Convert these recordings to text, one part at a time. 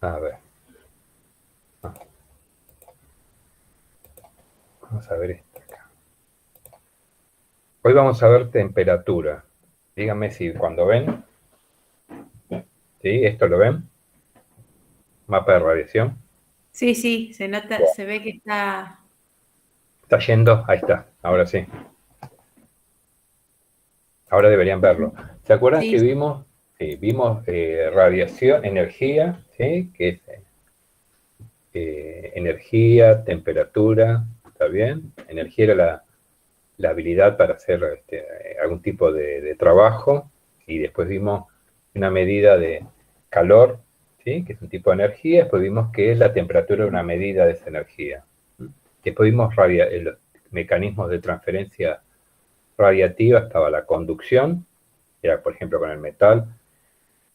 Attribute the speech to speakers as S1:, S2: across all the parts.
S1: A ver. Vamos a ver esto acá. Hoy vamos a ver temperatura. Díganme si cuando ven, ¿sí? ¿Esto lo ven? Mapa de radiación.
S2: Sí, sí, se nota, se ve que está.
S1: ¿Está yendo? Ahí está, ahora sí. Ahora deberían verlo. ¿Se acuerdan que
S2: Sí,
S1: vimos? Sí, vimos radiación, energía, ¿sí? Que es energía, temperatura, ¿está bien? Energía era la habilidad para hacer algún tipo de trabajo, y después vimos una medida de calor, ¿sí? Que es un tipo de energía. Después vimos que la temperatura era una medida de esa energía. Después vimos los mecanismos de transferencia radiativa. Estaba la conducción, era por ejemplo con el metal;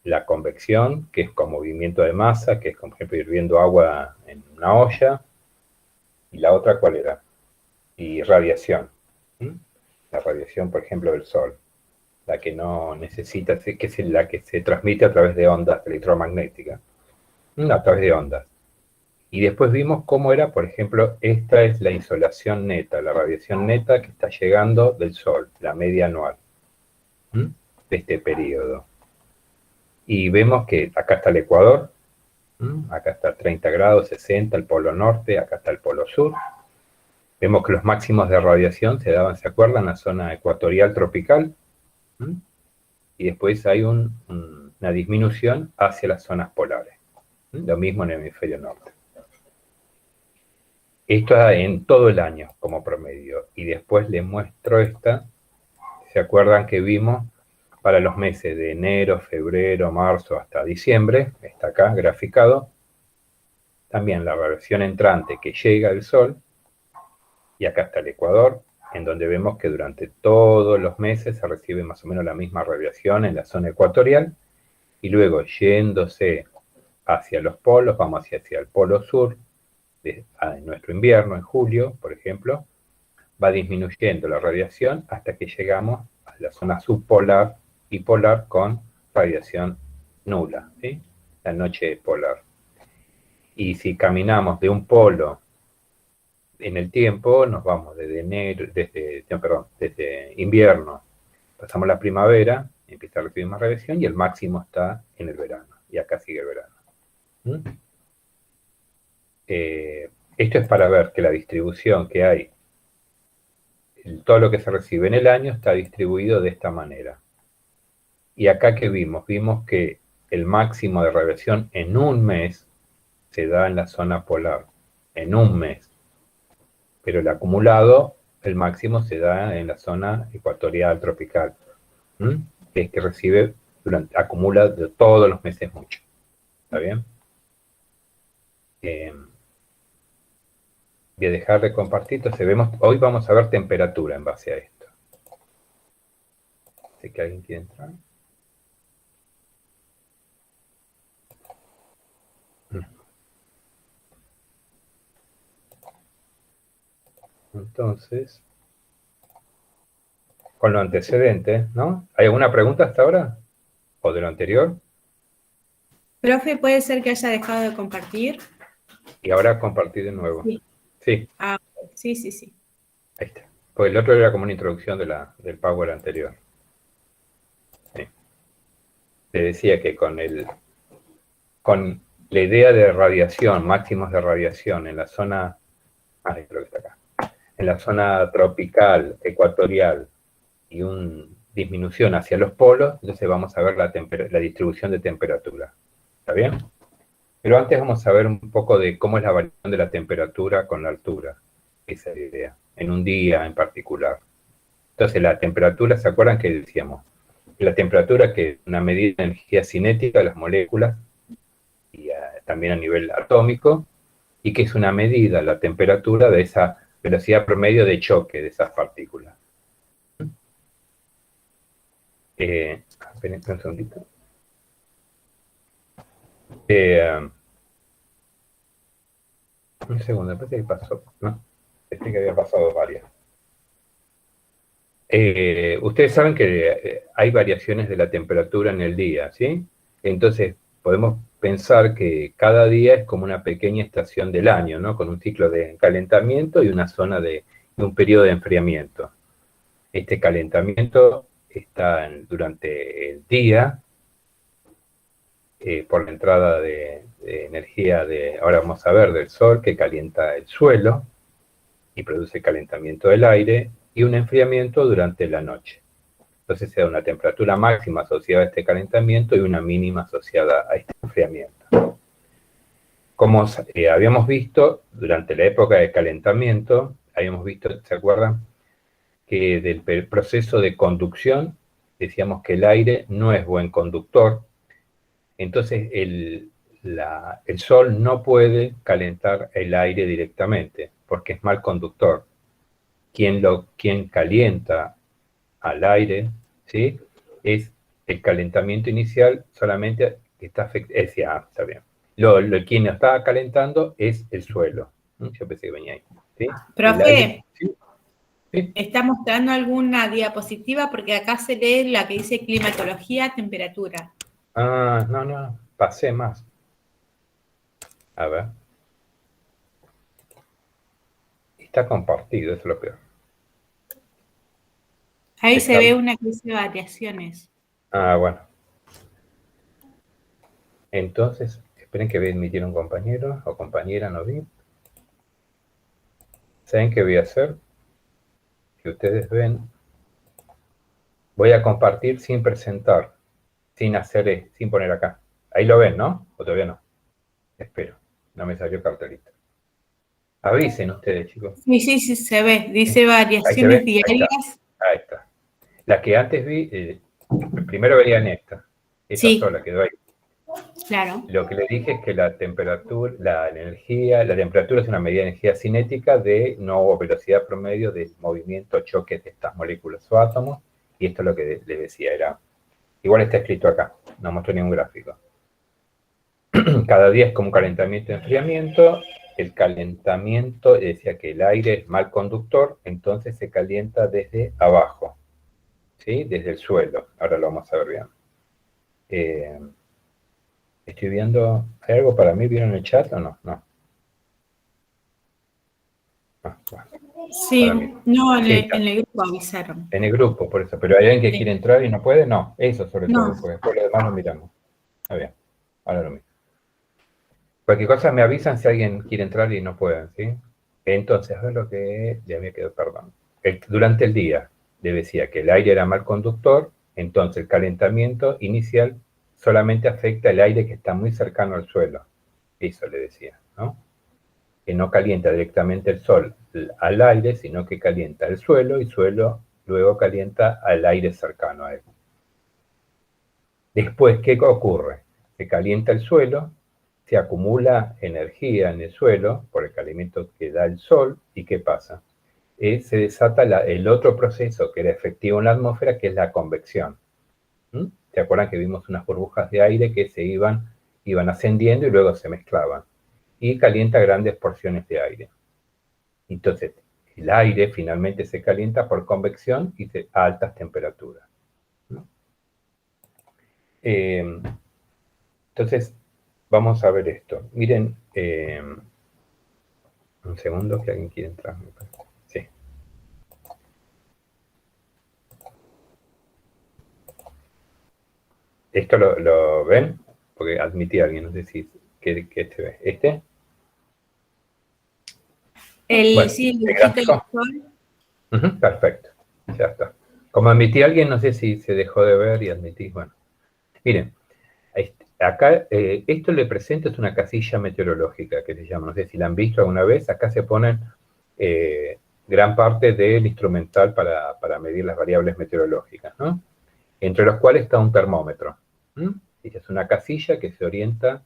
S1: la convección, que es con movimiento de masa, que es como por ejemplo hirviendo agua en una olla; y la otra, ¿cuál era? Y radiación. La radiación, por ejemplo, del Sol, la que no necesita, que es la que se transmite a través de ondas electromagnéticas, a través de ondas. Y después vimos cómo era, por ejemplo, esta es la insolación neta, la radiación neta que está llegando del Sol, la media anual de este periodo. Y vemos que acá está el Ecuador, acá está 30 grados, 60, el polo norte; acá está el polo sur. Vemos que los máximos de radiación se daban, ¿se acuerdan?, en la zona ecuatorial tropical. Y después hay una disminución hacia las zonas polares. Lo mismo en el hemisferio norte. Esto en todo el año como promedio. Y después les muestro esta. ¿Se acuerdan que vimos para los meses de enero, febrero, marzo hasta diciembre? Está acá graficado. También la radiación entrante que llega del Sol. Y acá está el Ecuador, en donde vemos que durante todos los meses se recibe más o menos la misma radiación en la zona ecuatorial. Y luego, yéndose hacia los polos, vamos hacia el polo sur, en nuestro invierno, en julio, por ejemplo, va disminuyendo la radiación hasta que llegamos a la zona subpolar y polar con radiación nula, ¿sí? La noche polar. Y si caminamos de un polo en el tiempo, nos vamos desde invierno, pasamos la primavera, empieza a recibir más radiación, y el máximo está en el verano, y acá sigue el verano. Esto es para ver que la distribución que hay, todo lo que se recibe en el año, está distribuido de esta manera. Y acá, ¿qué vimos? Vimos que el máximo de radiación en un mes se da en la zona polar, en un mes. Pero el acumulado, el máximo se da en la zona ecuatorial tropical, que es que recibe, acumula de todos los meses mucho. ¿Está bien? Voy a dejar de compartir. Entonces hoy vamos a ver temperatura en base a esto. Sé que alguien quiere entrar. Entonces, con lo antecedente, ¿no? ¿Hay alguna pregunta hasta ahora? ¿O de lo anterior?
S2: profe, ¿puede ser que haya dejado de compartir?
S1: Y ahora compartir de nuevo.
S2: Sí.
S1: Sí,
S2: Ah, sí, sí, sí.
S1: ahí está. Pues el otro era como una introducción del Power anterior. Sí. Le decía que con la idea de radiación, máximos de radiación en la zona, creo que está acá, en la zona tropical, ecuatorial, y una disminución hacia los polos, entonces vamos a ver la distribución de temperatura. ¿Está bien? Pero antes vamos a ver un poco de cómo es la variación de la temperatura con la altura. Esa es la idea, en un día en particular. Entonces la temperatura, ¿se acuerdan que decíamos? La temperatura, que es una medida de energía cinética de las moléculas, y también a nivel atómico, y que es una medida, la temperatura, de esa velocidad promedio de choque de esas partículas. Esperen un segundito. Un segundo, parece que pasó, ¿no? Pensé que había pasado varias. Ustedes saben que hay variaciones de la temperatura en el día, ¿sí? Entonces podemos pensar que cada día es como una pequeña estación del año, ¿no? Con un ciclo de calentamiento y una zona de un periodo de enfriamiento. Este calentamiento está durante el día, por la entrada de energía ahora vamos a ver, del sol, que calienta el suelo y produce calentamiento del aire, y un enfriamiento durante la noche. Entonces se da una temperatura máxima asociada a este calentamiento y una mínima asociada a este enfriamiento. Como habíamos visto, durante la época de calentamiento, habíamos visto, ¿se acuerdan? Que del proceso de conducción, decíamos que el aire no es buen conductor, entonces el sol no puede calentar el aire directamente, porque es mal conductor. Quien calienta al aire, ¿sí? Es el calentamiento inicial solamente que está afectado, está bien. Quien está calentando es el suelo. Yo pensé que venía ahí. ¿Sí?
S2: Profe,
S1: ¿sí? ¿Sí?
S2: ¿está mostrando alguna diapositiva? Porque acá se lee la que dice climatología, temperatura.
S1: Ah, no, pasé más. A ver. Está compartido, eso es lo peor.
S2: Ahí se ve una que dice variaciones.
S1: Ah, bueno. Entonces, esperen que voy a admitir un compañero o compañera, no vi. ¿Saben qué voy a hacer? Que ustedes ven. Voy a compartir sin presentar, sin poner acá. Ahí lo ven, ¿no? ¿O todavía no? Espero. No me salió cartelito. Avisen ustedes, chicos.
S2: Sí, se ve. Dice
S1: ¿Sí? Ahí se
S2: variaciones
S1: ve.
S2: diarias.
S1: Ahí está. La que antes vi, primero veía en esta. Esa
S2: Sí,
S1: sola quedó ahí.
S2: claro.
S1: Lo que le dije es que la temperatura, la temperatura es una medida de energía cinética de no velocidad promedio del movimiento choque de estas moléculas o átomos, y esto es lo que le decía, igual está escrito acá, no muestro ningún gráfico. Cada día es como un calentamiento y enfriamiento. El calentamiento decía que el aire es mal conductor, entonces se calienta desde abajo, ¿sí? Desde el suelo. Ahora lo vamos a ver bien. Estoy viendo, ¿hay algo para mí? ¿Vieron el chat o no? No. Bueno,
S2: Sí, no,
S1: sí,
S2: en el grupo avisaron.
S1: en el grupo, por eso. ¿Pero hay alguien que
S2: Sí.
S1: quiere entrar y no puede? No, eso sobre
S2: No,
S1: todo, pues por lo demás lo miramos. Está bien, ahora lo miro. Cualquier cosa me avisan si alguien quiere entrar y no pueden, ¿sí? Entonces, a ver lo que ya me quedó, perdón. Durante el día le decía que el aire era mal conductor, entonces el calentamiento inicial solamente afecta el aire que está muy cercano al suelo. Eso le decía, ¿no? Que no calienta directamente el sol al aire, sino que calienta el suelo y suelo luego calienta al aire cercano a él. Después, ¿qué ocurre? Se calienta el suelo, se acumula energía en el suelo por el calentamiento que da el sol, ¿y qué pasa? Se desata el otro proceso que era efectivo en la atmósfera, que es la convección. ¿Se acuerdan que vimos unas burbujas de aire que se iban ascendiendo y luego se mezclaban? Y calienta grandes porciones de aire. Entonces, el aire finalmente se calienta por convección y a altas temperaturas. Entonces, vamos a ver esto. Miren, un segundo que alguien quiere entrar. Sí. ¿Esto lo ven? Porque admití a alguien, no sé si que este ve. ¿Este? Bueno,
S2: sí, el
S1: ¿el
S2: dibujito del
S1: gráfico?
S2: sol.
S1: Perfecto, ya está. Como admití a alguien, no sé si se dejó de ver y admití, bueno. Miren, acá, esto le presento es una casilla meteorológica que se llama, no sé si la han visto alguna vez, acá se ponen gran parte del instrumental para medir las variables meteorológicas, ¿no? Entre los cuales está un termómetro. Esta es una casilla que se orienta,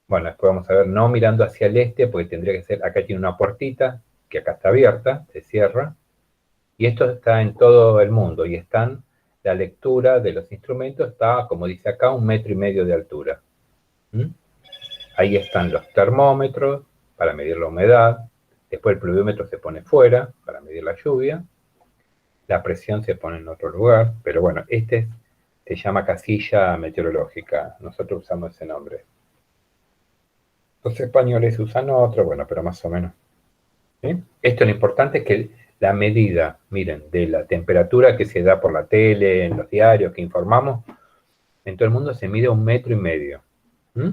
S1: bueno, después vamos a ver, no mirando hacia el este, porque tendría que ser, acá tiene una puertita, que acá está abierta, se cierra, y esto está en todo el mundo, y la lectura de los instrumentos está, como dice acá, 1,5 metros de altura. Ahí están los termómetros para medir la humedad, después el pluviómetro se pone fuera para medir la lluvia, la presión se pone en otro lugar, pero bueno, se llama casilla meteorológica, nosotros usamos ese nombre. Los españoles usan otro, bueno, pero más o menos. ¿Sí? Esto lo importante es que la medida, miren, de la temperatura que se da por la tele, en los diarios, que informamos, en todo el mundo se mide 1,5 metros. ¿Mm?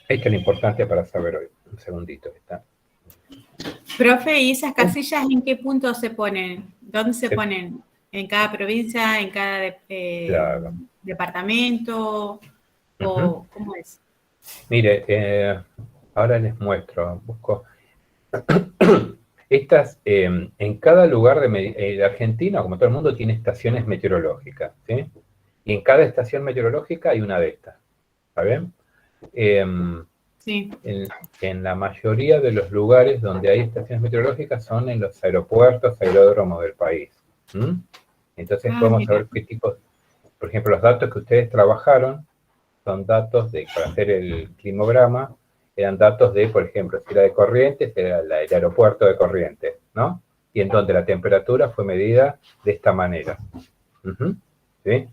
S1: Esto es lo importante para saber hoy. Un segundito. Está.
S2: Profe, ¿y esas casillas en qué punto se ponen? ¿Dónde se ponen? ¿En cada provincia? ¿En cada
S1: Claro.
S2: departamento?
S1: Uh-huh.
S2: ¿O cómo es?
S1: Mire, ahora les muestro. Busco. Estas, en cada lugar de Argentina, como todo el mundo, tiene estaciones meteorológicas, ¿sí? Y en cada estación meteorológica hay una de estas, ¿está bien?
S2: Sí.
S1: En la mayoría de los lugares donde hay estaciones meteorológicas son en los aeropuertos, aeródromos del país. Entonces podemos
S2: mira.
S1: saber qué tipo, por ejemplo, los datos que ustedes trabajaron son datos para hacer el climograma, eran datos de, por ejemplo, si era de Corrientes, era el aeropuerto de Corrientes, ¿no? Y en donde la temperatura fue medida de esta manera. ¿Sí?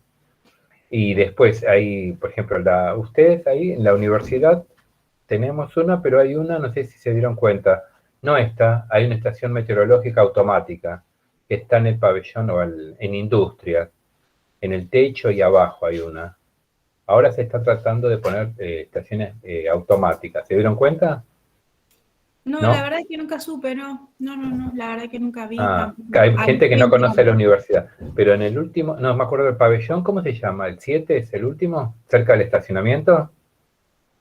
S1: Y después hay, por ejemplo, ustedes ahí en la universidad tenemos una, pero hay una, no sé si se dieron cuenta, no está, hay una estación meteorológica automática que está en el pabellón o en industria, en el techo y abajo hay una. Ahora se está tratando de poner estaciones automáticas. ¿Se dieron cuenta?
S2: No,
S1: ¿No?
S2: la verdad es que nunca supe, no, la verdad es que nunca vi tampoco.
S1: Hay gente que no conoce la universidad, pero en el último, no me acuerdo del pabellón, ¿cómo se llama? ¿El 7 es el último? ¿Cerca del estacionamiento?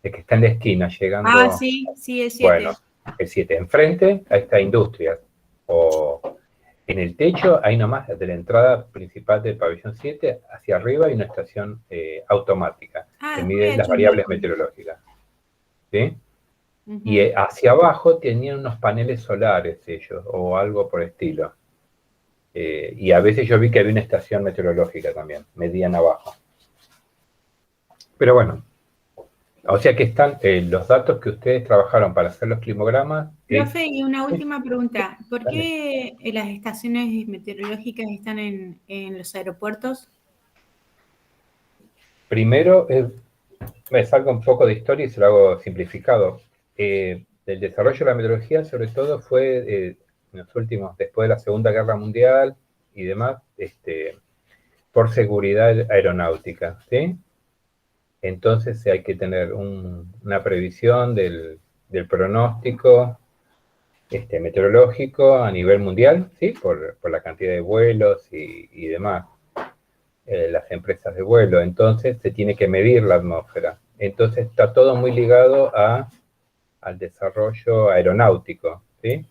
S1: El que está en la esquina, llegando...
S2: Sí, el 7.
S1: Bueno, el 7. Enfrente, ahí está Industrias. O en el techo, ahí nomás, de la entrada principal del pabellón 7, hacia arriba hay una estación automática que mide las variables meteorológicas. ¿Sí? Y hacia abajo tenían unos paneles solares ellos, o algo por el estilo. Y a veces yo vi que había una estación meteorológica también, medían abajo. Pero bueno, o sea que están los datos que ustedes trabajaron para hacer los climogramas.
S2: Profe, y una última pregunta. ¿Por qué las estaciones meteorológicas están en los aeropuertos?
S1: Primero, me salgo un poco de historia y se lo hago simplificado. El desarrollo de la meteorología, sobre todo, fue en los últimos, después de la Segunda Guerra Mundial y demás, por seguridad aeronáutica, ¿sí? Entonces hay que tener una previsión del pronóstico meteorológico a nivel mundial, ¿sí? Por la cantidad de vuelos y demás. Las empresas de vuelo, entonces se tiene que medir la atmósfera. Entonces está todo muy ligado al desarrollo aeronáutico, ¿sí?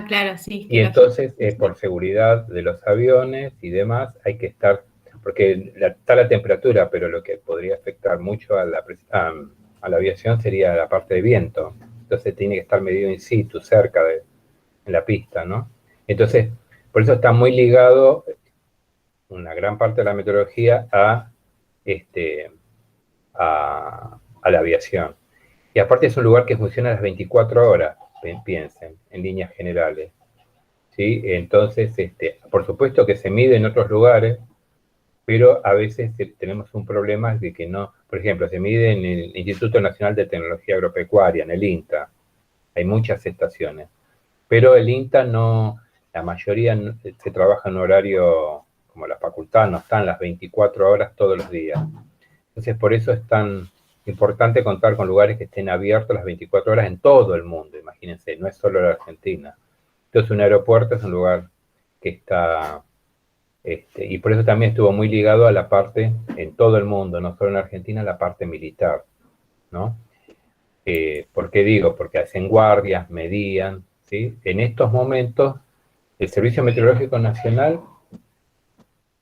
S2: Claro, sí.
S1: Y entonces, por seguridad de los aviones y demás, hay que estar, porque está la temperatura, pero lo que podría afectar mucho a la aviación sería la parte de viento. Entonces tiene que estar medido in situ, cerca en la pista, ¿no? Entonces, por eso está muy ligado una gran parte de la meteorología a la aviación. Y aparte es un lugar que funciona a las 24 horas, piensen, en líneas generales. ¿Sí? Entonces, por supuesto que se mide en otros lugares, pero a veces tenemos un problema de que no, por ejemplo, se mide en el Instituto Nacional de Tecnología Agropecuaria, en el INTA. Hay muchas estaciones, pero el INTA no, la mayoría se trabaja en horario, como la facultad, no están las 24 horas todos los días. Entonces, por eso es tan importante contar con lugares que estén abiertos las 24 horas en todo el mundo, imagínense, no es solo la Argentina. Entonces, un aeropuerto es un lugar que está, y por eso también estuvo muy ligado a la parte, en todo el mundo, no solo en Argentina, la parte militar, ¿no? ¿Por qué digo? Porque hacen guardias, medían, ¿sí? En estos momentos, el Servicio Meteorológico Nacional,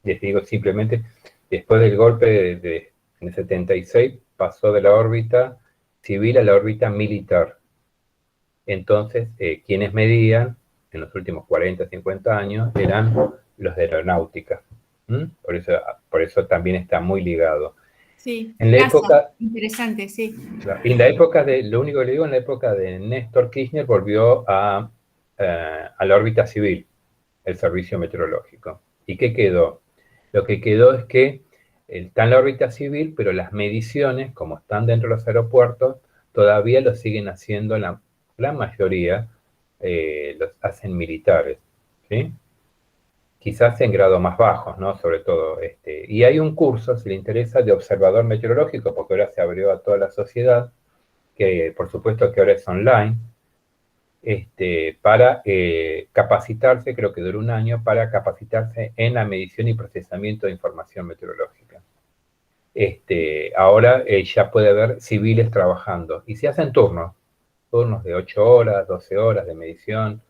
S1: les digo simplemente, después del golpe en el 76, pasó de la órbita civil a la órbita militar. Entonces, quienes medían en los últimos 40, 50 años eran los de aeronáutica. Por eso también está muy ligado.
S2: Sí,
S1: en la época,
S2: interesante, sí.
S1: En la época lo único que le digo, en la época de Néstor Kirchner volvió a la órbita civil, el servicio meteorológico. ¿Y qué quedó? Lo que quedó es que está en la órbita civil, pero las mediciones, como están dentro de los aeropuertos, todavía lo siguen haciendo, la mayoría los hacen militares, ¿sí? Quizás en grados más bajos, ¿no? Sobre todo. Y hay un curso, si le interesa, de observador meteorológico, porque ahora se abrió a toda la sociedad, que por supuesto que ahora es online, para capacitarse, creo que dura un año, para capacitarse en la medición y procesamiento de información meteorológica. Ahora ya puede haber civiles trabajando, y se hacen turnos de 8 horas, 12 horas de medición,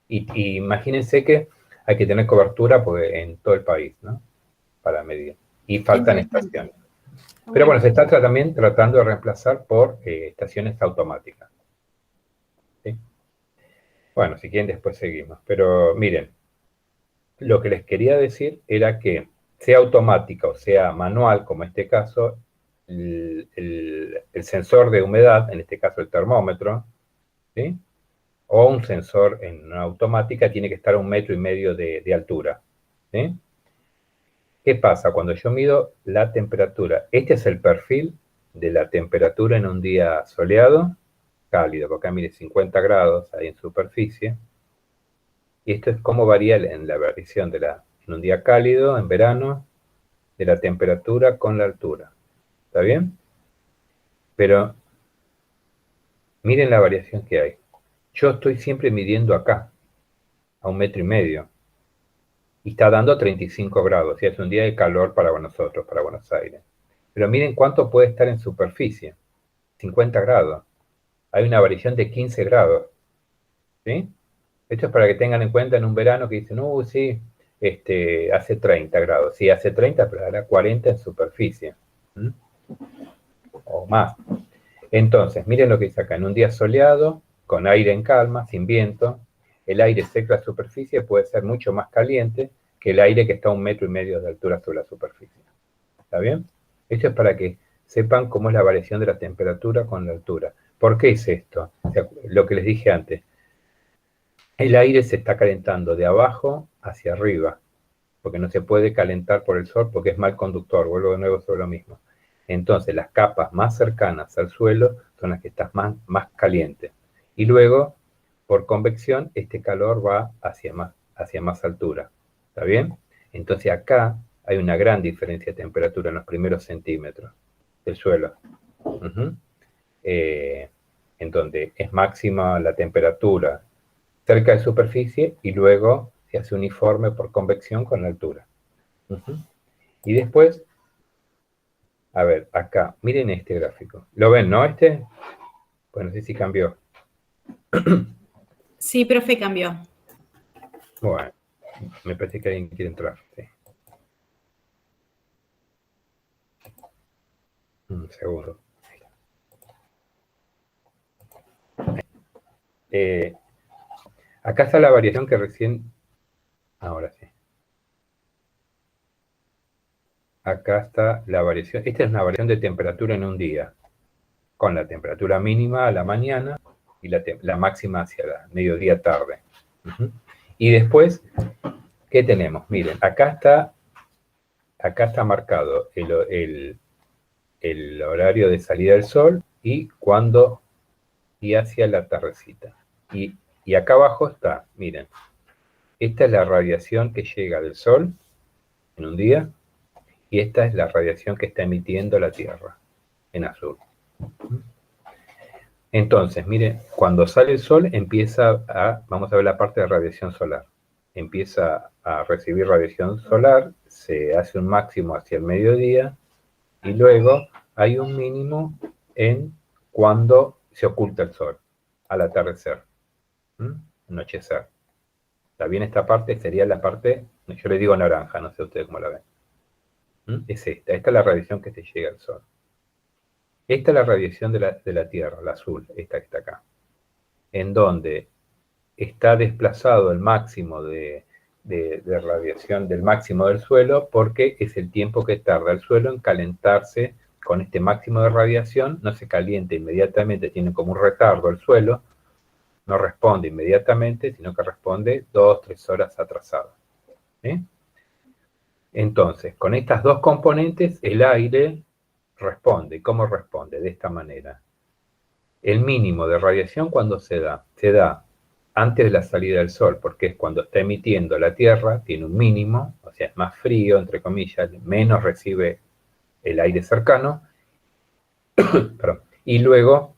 S1: y imagínense que hay que tener cobertura pues, en todo el país, ¿no? Para medir. Y faltan estaciones. Pero bueno, se está también tratando de reemplazar por estaciones automáticas. ¿Sí? Bueno, si quieren después seguimos. Pero miren, lo que les quería decir era que sea automática o sea manual, como en este caso, el sensor de humedad, en este caso el termómetro, ¿sí? O un sensor en una automática tiene que estar a 1,5 metros de altura. ¿Sí? ¿Qué pasa? Cuando yo mido la temperatura, este es el perfil de la temperatura en un día soleado, cálido, porque acá mide 50 grados ahí en superficie, y esto es cómo varía en la variación en un día cálido, en verano, de la temperatura con la altura. ¿Está bien? Pero miren la variación que hay. Yo estoy siempre midiendo acá, a 1,5 metros, y está dando 35 grados, y es un día de calor para nosotros, para Buenos Aires. Pero miren cuánto puede estar en superficie, 50 grados. Hay una variación de 15 grados, ¿sí? Esto es para que tengan en cuenta en un verano que dicen, sí, hace 30 grados. Sí, hace 30, pero hará 40 en superficie. ¿Mm? O más. Entonces, miren lo que dice acá. En un día soleado, con aire en calma, sin viento, el aire seco a la superficie puede ser mucho más caliente que el aire que está a 1,5 metros de altura sobre la superficie. ¿Está bien? Esto es para que sepan cómo es la variación de la temperatura con la altura. ¿Por qué es esto? O sea, lo que les dije antes. El aire se está calentando de abajo hacia arriba, porque no se puede calentar por el sol porque es mal conductor, vuelvo de nuevo sobre lo mismo. Entonces las capas más cercanas al suelo son las que están más calientes. Y luego, por convección, este calor va hacia más altura. ¿Está bien? Entonces acá hay una gran diferencia de temperatura en los primeros centímetros del suelo. En donde es máxima la temperatura cerca de superficie y luego se hace uniforme por convección con la altura. Y después, a ver, acá, miren este gráfico. ¿Lo ven, no? Pues no sé si cambió.
S2: Sí, profe, cambió.
S1: Bueno, me parece que alguien quiere entrar. Sí. Un segundo. Acá está la variación que recién... Ahora sí. Acá está la variación. Esta es una variación de temperatura en un día, con la temperatura mínima a la mañana y la máxima hacia la mediodía tarde. Y después, ¿qué tenemos? Miren, acá está marcado el horario de salida del sol y hacia la tardecita. Y acá abajo está, miren, esta es la radiación que llega del sol en un día y esta es la radiación que está emitiendo la Tierra en azul. Entonces, miren, cuando sale el sol vamos a ver la parte de radiación solar. Empieza a recibir radiación solar, se hace un máximo hacia el mediodía y luego hay un mínimo en cuando se oculta el sol, al atardecer, anochecer. ¿Está bien esta parte? Sería la parte, yo le digo naranja, no sé ustedes cómo la ven. Es esta es la radiación que te llega al sol. Esta es la radiación de la Tierra, la azul, esta que está acá, en donde está desplazado el máximo de radiación del máximo del suelo porque es el tiempo que tarda el suelo en calentarse con este máximo de radiación, no se calienta inmediatamente, tiene como un retardo el suelo, no responde inmediatamente, sino que responde 2-3 horas atrasado. ¿Sí? Entonces, con estas dos componentes, el aire responde. ¿Cómo responde? De esta manera. El mínimo de radiación, ¿cuándo se da? Se da antes de la salida del sol, porque es cuando está emitiendo la Tierra, tiene un mínimo, o sea, es más frío, entre comillas, menos recibe el aire cercano, perdón, y luego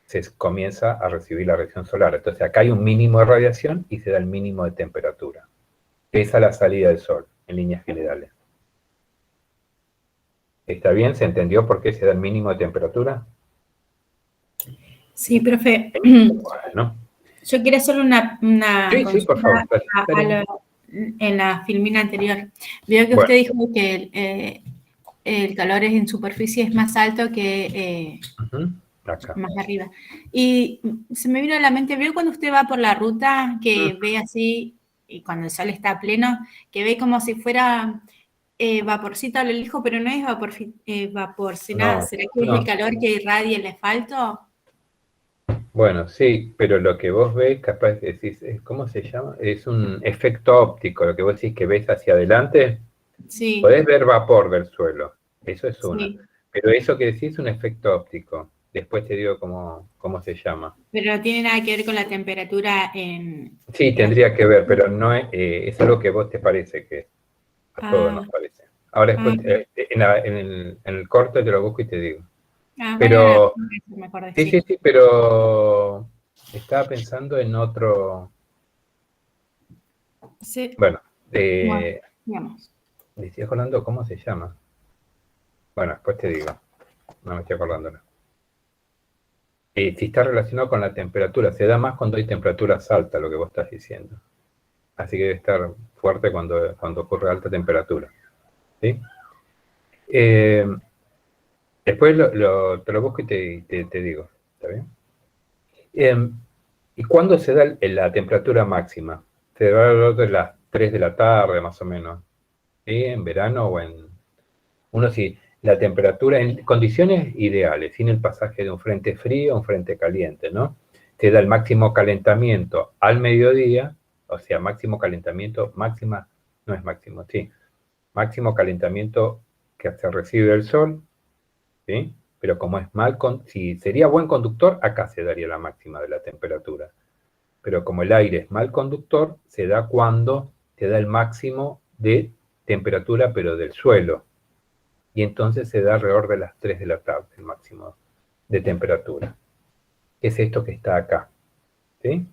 S1: se comienza a recibir la radiación solar. Entonces acá hay un mínimo de radiación y se da el mínimo de temperatura. Esa es la salida del sol, en líneas generales. ¿Está bien? ¿Se entendió por qué se da el mínimo de temperatura?
S2: Sí, profe.
S1: Bueno.
S2: Yo quería hacer una
S1: Sí, por favor.
S2: En la filmina anterior. Veo que usted dijo que el calor en superficie es más alto que
S1: acá.
S2: Más arriba. Y se me vino a la mente, ¿veo cuando usted va por la ruta que ve así, y cuando el sol está pleno, que ve como si fuera vaporcito a lo lejos, pero no es vapor, ¿será que es el calor que irradia el asfalto?
S1: Bueno, sí, pero lo que vos ves, capaz decís, ¿cómo se llama? Es un efecto óptico, lo que vos decís que ves hacia adelante.
S2: Sí.
S1: Podés ver vapor del suelo, eso es una.
S2: Sí.
S1: Pero eso que decís es un efecto óptico. Después te digo cómo se llama.
S2: Pero no tiene nada que ver con la temperatura en...
S1: Sí, tendría que ver, pero no es algo que vos te parece que a todos nos parece. Ahora después, en el corte te lo busco y te digo. Pero,
S2: me acordé,
S1: sí, pero estaba pensando en otro...
S2: Sí.
S1: Bueno,
S2: digamos.
S1: me estoy acordando cómo se llama. Bueno, después te digo. No me estoy acordando. Si está relacionado con la temperatura, se da más cuando hay temperaturas altas, lo que vos estás diciendo. Así que debe estar fuerte cuando ocurre alta temperatura. ¿Sí? Después te lo busco y te digo. ¿Está bien? ¿Y cuándo se da la temperatura máxima? Se da alrededor de las 3 de la tarde, más o menos. ¿Sí? En verano o en... Uno sí, la temperatura en condiciones ideales, sin el pasaje de un frente frío a un frente caliente, ¿no? Se da el máximo calentamiento al mediodía, o sea, máximo calentamiento, máxima, no es máximo, sí, máximo calentamiento que se recibe del sol, ¿sí? Pero como es si sería buen conductor, acá se daría la máxima de la temperatura. Pero como el aire es mal conductor, se da cuando se da el máximo de temperatura, pero del suelo. Y entonces se da alrededor de las 3 de la tarde, el máximo de temperatura. Es esto que está acá, ¿sí?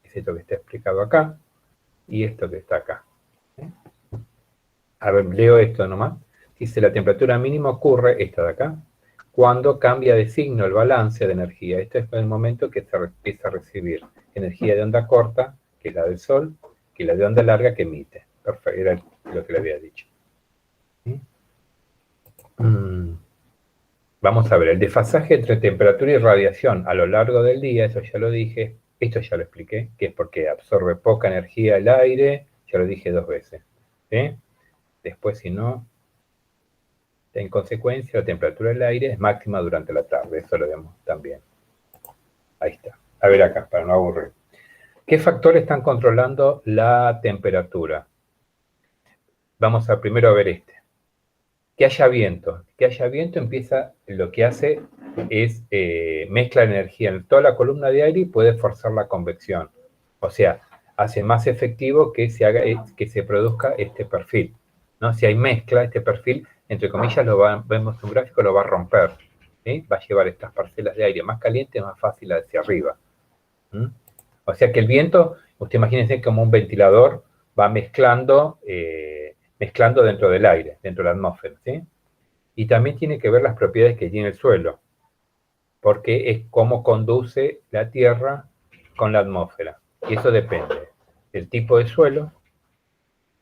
S1: Es esto que está explicado acá y esto que está acá. ¿Sí? A ver, leo esto nomás. Dice, la temperatura mínima ocurre, esta de acá, cuando cambia de signo el balance de energía. Este es el momento que se empieza a recibir energía de onda corta, que es la del Sol, que es la de onda larga que emite. Perfecto, era lo que le había dicho. ¿Sí? Vamos a ver, el desfasaje entre temperatura y radiación a lo largo del día, eso ya lo dije, esto ya lo expliqué, que es porque absorbe poca energía el aire, ya lo dije 2 veces. ¿Sí? Después, si no, en consecuencia, la temperatura del aire es máxima durante la tarde, eso lo vemos también. Ahí está. A ver acá, para no aburrir. ¿Qué factores están controlando la temperatura? Vamos a primero ver este. Que haya viento. Que haya viento empieza, lo que hace es mezcla energía en toda la columna de aire y puede forzar la convección. O sea, hace más efectivo que se produzca este perfil, ¿no? Si hay mezcla, este perfil, entre comillas, vemos un gráfico, lo va a romper. ¿Sí? Va a llevar estas parcelas de aire más calientes, más fácil hacia arriba. ¿Mm? O sea que el viento, usted imagínense como un ventilador, va mezclando dentro del aire, dentro de la atmósfera, ¿sí? Y también tiene que ver las propiedades que tiene el suelo, porque es cómo conduce la Tierra con la atmósfera. Y eso depende del tipo de suelo,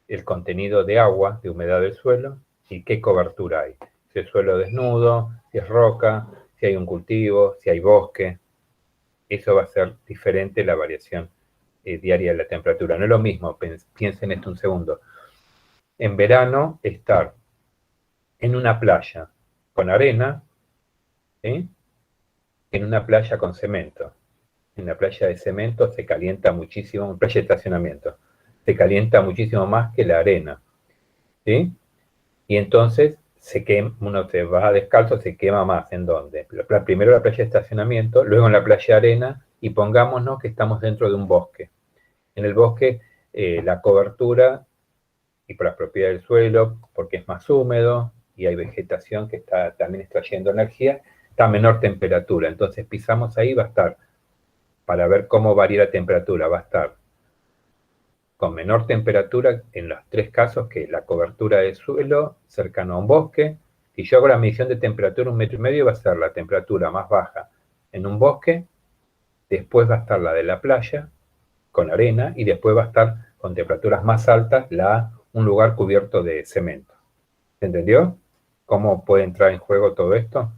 S1: el contenido de agua, de humedad del suelo, y qué cobertura hay. Si es suelo desnudo, si es roca, si hay un cultivo, si hay bosque. Eso va a ser diferente la variación diaria de la temperatura. No es lo mismo, piensen esto un segundo. En verano, estar en una playa con arena, ¿sí? En una playa con cemento. En la playa de cemento se calienta muchísimo, en playa de estacionamiento, se calienta muchísimo más que la arena, ¿sí? Y entonces uno se va descalzo, se quema más. ¿En dónde? Primero la playa de estacionamiento, luego en la playa de arena, y pongámonos que estamos dentro de un bosque. En el bosque, la cobertura, y por las propiedades del suelo, porque es más húmedo, y hay vegetación que está también extrayendo energía, está a menor temperatura. Entonces pisamos ahí, va a estar, para ver cómo varía la temperatura, va a estar con menor temperatura en los tres casos, que la cobertura del suelo cercano a un bosque. Si yo hago la medición de temperatura 1,5 metros, va a ser la temperatura más baja en un bosque, después va a estar la de la playa, con arena, y después va a estar con temperaturas más altas un lugar cubierto de cemento. ¿Se entendió? ¿Cómo puede entrar en juego todo esto?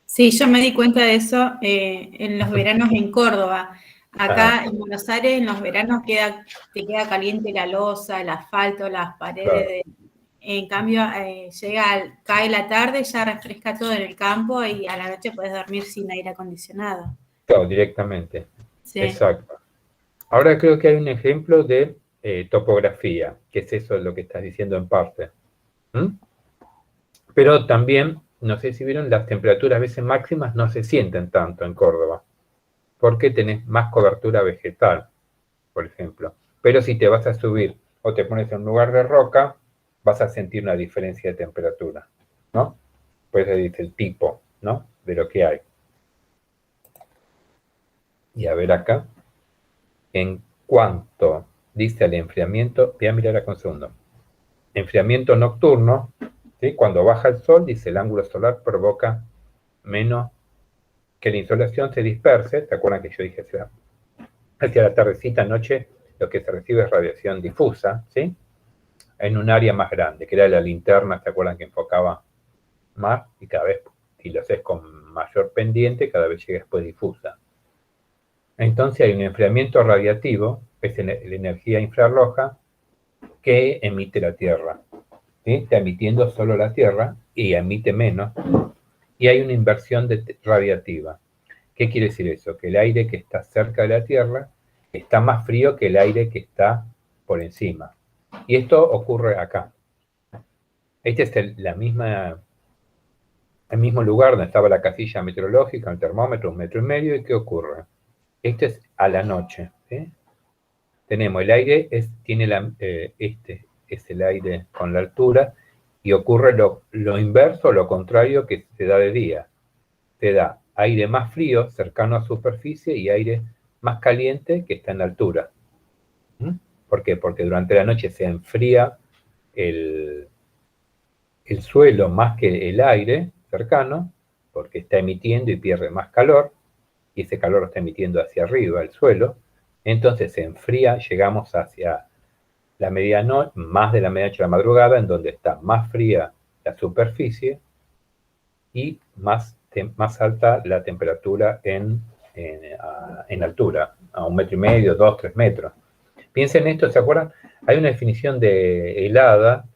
S2: Sí, yo me di cuenta de eso en los veranos en Córdoba. Acá en Buenos Aires, en los veranos te queda caliente la losa, el asfalto, las paredes.
S1: Claro.
S2: En cambio, cae la tarde, ya refresca todo en el campo y a la noche puedes dormir sin aire acondicionado.
S1: Claro, directamente.
S2: Sí.
S1: Exacto. Ahora creo que hay un ejemplo de topografía, que es eso lo que estás diciendo en parte. Pero también, no sé si vieron, las temperaturas a veces máximas no se sienten tanto en Córdoba, porque tenés más cobertura vegetal, por ejemplo. Pero si te vas a subir o te pones en un lugar de roca, vas a sentir una diferencia de temperatura, ¿no? Pues ahí dice el tipo, ¿no? De lo que hay. Y a ver acá, en cuanto dice al enfriamiento, voy a mirar acá un segundo. Enfriamiento nocturno, ¿sí? Cuando baja el sol, dice el ángulo solar provoca menos que la insolación se disperse. ¿Te acuerdan que yo dije hacia la tardecita, noche, lo que se recibe es radiación difusa, ¿sí? En un área más grande, que era la linterna, ¿te acuerdan que enfocaba más? Y cada vez, si lo haces con mayor pendiente, cada vez llega después difusa. Entonces hay un enfriamiento radiativo, es la energía infrarroja que emite la Tierra. ¿Sí? Está emitiendo solo la Tierra y emite menos. Y hay una inversión radiativa. ¿Qué quiere decir eso? Que el aire que está cerca de la Tierra está más frío que el aire que está por encima. Y esto ocurre acá. Este es el mismo lugar donde estaba la casilla meteorológica, el termómetro, 1,5 metros. ¿Y qué ocurre? Este es a la noche. ¿Sí? Tenemos el aire, este es el aire con la altura, y ocurre lo inverso, lo contrario que se da de día. Te da aire más frío, cercano a superficie, y aire más caliente, que está en altura. ¿Por qué? Porque durante la noche se enfría el suelo más que el aire cercano, porque está emitiendo y pierde más calor, y ese calor lo está emitiendo hacia arriba el suelo. Entonces se enfría, llegamos hacia la medianoche, más de la medianoche de la madrugada, en donde está más fría la superficie y más alta la temperatura en altura, a 1,5 metros, 2, 3 metros. Piensen en esto, ¿se acuerdan? Hay una definición de helada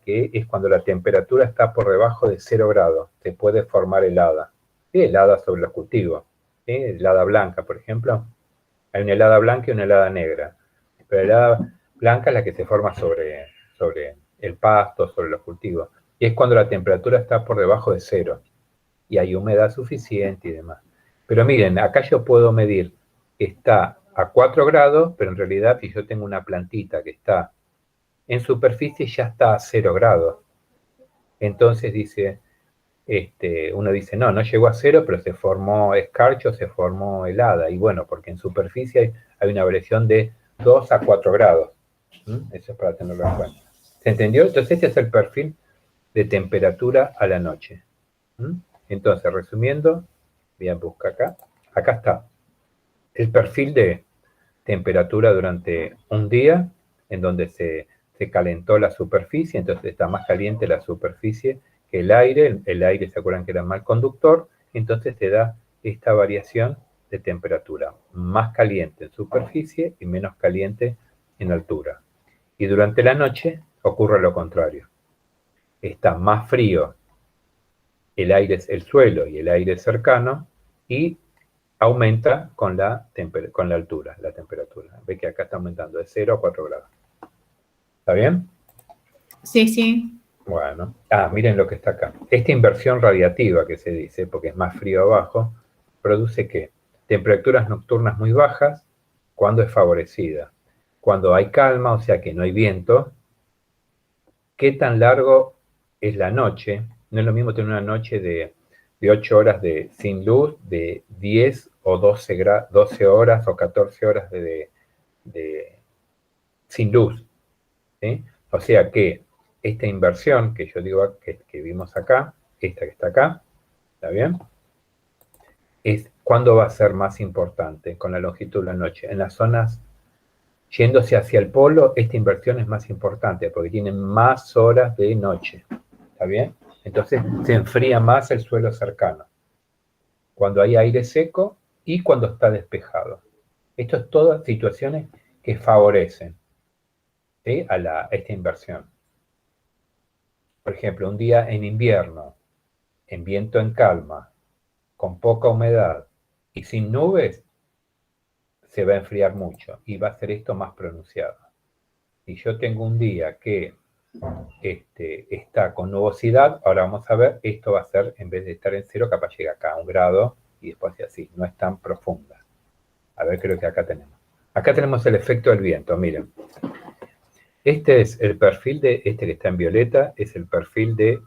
S1: que es cuando la temperatura está por debajo de 0 grados, se puede formar helada. ¿Sí? Helada sobre los cultivos. ¿Sí? Helada blanca, por ejemplo. Hay una helada blanca y una helada negra. Pero la helada blanca es la que se forma sobre el pasto, sobre los cultivos. Y es cuando la temperatura está por debajo de 0. Y hay humedad suficiente y demás. Pero miren, acá yo puedo medir que está a 4 grados, pero en realidad si yo tengo una plantita que está en superficie ya está a 0 grados. Entonces uno dice, no llegó a 0, pero se formó escarcho, se formó helada. Y bueno, porque en superficie hay una variación de 2 a 4 grados. Eso es para tenerlo en cuenta. ¿Se entendió? Entonces este es el perfil de temperatura a la noche. Entonces, resumiendo, voy a buscar acá. Acá está el perfil de temperatura durante un día, en donde se calentó la superficie, entonces está más caliente la superficie que el aire. El aire, ¿se acuerdan que era mal conductor? Entonces te da esta variación de temperatura, más caliente en superficie y menos caliente en altura. Y durante la noche ocurre lo contrario. Está más frío el suelo y el aire cercano, y aumenta con la altura, la temperatura. Ve que acá está aumentando de 0 a 4 grados. ¿Está bien?
S2: Sí, sí.
S1: Bueno, miren lo que está acá. Esta inversión radiativa que se dice, porque es más frío abajo, produce que temperaturas nocturnas muy bajas cuando es favorecida. Cuando hay calma, o sea que no hay viento, ¿qué tan largo es la noche? No es lo mismo tener una noche de 8 horas sin luz, de 10 o 12 horas o 14 horas de sin luz, ¿sí? O sea que esta inversión que yo digo que vimos acá, esta que está acá, ¿está bien? Es cuándo va a ser más importante con la longitud de la noche. En las zonas yéndose hacia el polo, esta inversión es más importante porque tienen más horas de noche, ¿está bien? Entonces se enfría más el suelo cercano, cuando hay aire seco y cuando está despejado. Esto es todas situaciones que favorecen, ¿sí?, a esta inversión. Por ejemplo, un día en invierno, en viento en calma, con poca humedad y sin nubes, se va a enfriar mucho y va a ser esto más pronunciado. Si yo tengo un día que está con nubosidad, ahora vamos a ver, esto va a ser, en vez de estar en 0, capaz llega acá a 1 grado y después así, no es tan profunda. A ver, creo que acá tenemos. Acá tenemos el efecto del viento, miren. Este es el perfil de, este que está en violeta, es el perfil de